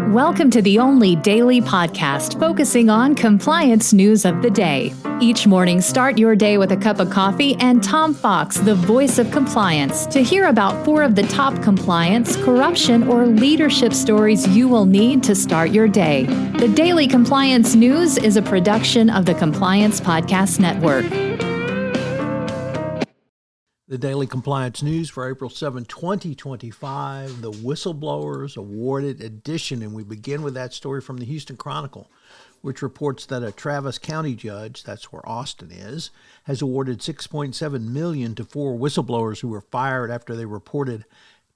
Welcome to the only daily podcast focusing on compliance news of the day. Each morning, start your day with a cup of coffee and Tom Fox, the voice of compliance, to hear about 4 of the top compliance, corruption, or leadership stories you will need to start your day. The Daily Compliance News is a production of the Compliance Podcast Network. The Daily Compliance News for April 7, 2025, the Whistleblowers Awarded Edition. And we begin with that story from the Houston Chronicle, which reports that a Travis County judge, that's where Austin is, has awarded $6.7 million to 4 whistleblowers who were fired after they reported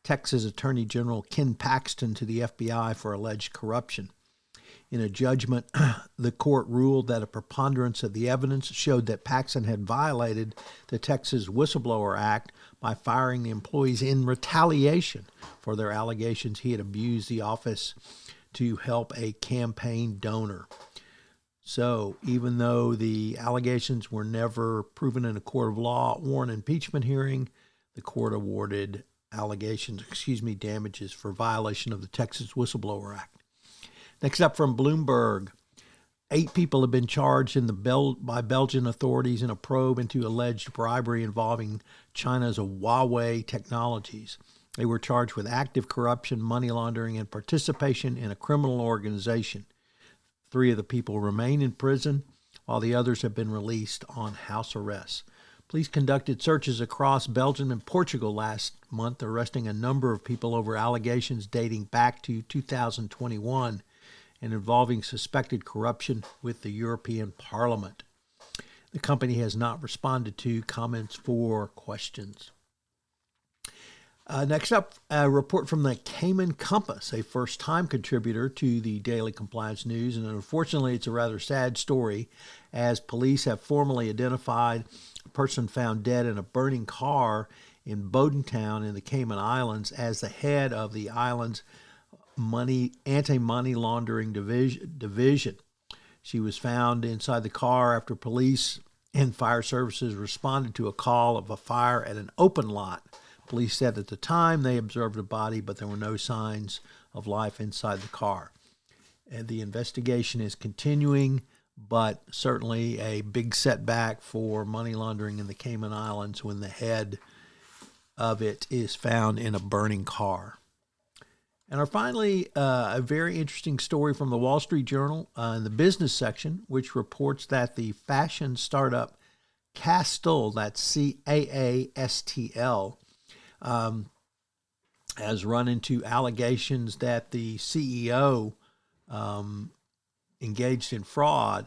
Texas Attorney General Ken Paxton to the FBI for alleged corruption. In a judgment, the court ruled that a preponderance of the evidence showed that Paxton had violated the Texas Whistleblower Act by firing the employees in retaliation for their allegations he had abused the office to help a campaign donor. So even though the allegations were never proven in a court of law or an impeachment hearing, the court awarded damages for violation of the Texas Whistleblower Act. Next up from Bloomberg, 8 people have been charged by Belgian authorities in a probe into alleged bribery involving China's Huawei technologies. They were charged with active corruption, money laundering, and participation in a criminal organization. 3 of the people remain in prison, while the others have been released on house arrest. Police conducted searches across Belgium and Portugal last month, arresting a number of people over allegations dating back to 2021. And involving suspected corruption with the European Parliament. The company has not responded to comments or questions. Next up, a report from the Cayman Compass, a first-time contributor to the Daily Compliance News, and unfortunately it's a rather sad story, as police have formally identified a person found dead in a burning car in Bodentown in the Cayman Islands as the head of the island's anti-money laundering division. She was found inside the car after police and fire services responded to a call of a fire at an open lot. Police said at the time they observed a body, but there were no signs of life inside the car. And the investigation is continuing, but certainly a big setback for money laundering in the Cayman Islands when the head of it is found in a burning car. And finally, a very interesting story from the Wall Street Journal in the business section, which reports that the fashion startup CaaStle, that's CaaStle, has run into allegations that the CEO engaged in fraud.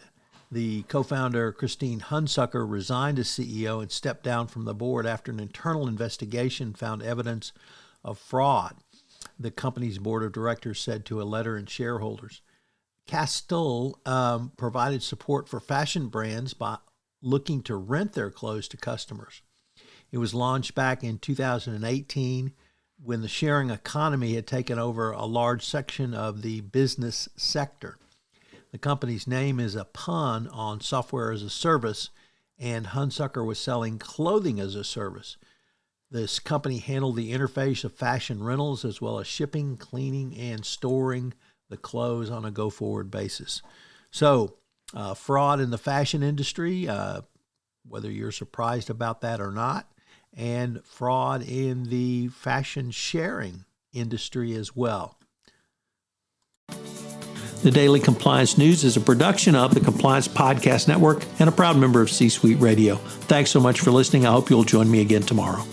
The co-founder, Christine Hunsucker, resigned as CEO and stepped down from the board after an internal investigation found evidence of fraud. The company's board of directors said to a letter in shareholders. CaaStle provided support for fashion brands by looking to rent their clothes to customers. It was launched back in 2018 when the sharing economy had taken over a large section of the business sector. The company's name is a pun on software as a service, and Hunsucker was selling clothing as a service. This company handled the interface of fashion rentals as well as shipping, cleaning, and storing the clothes on a go-forward basis. So, fraud in the fashion industry, whether you're surprised about that or not, and fraud in the fashion sharing industry as well. The Daily Compliance News is a production of the Compliance Podcast Network and a proud member of C-Suite Radio. Thanks so much for listening. I hope you'll join me again tomorrow.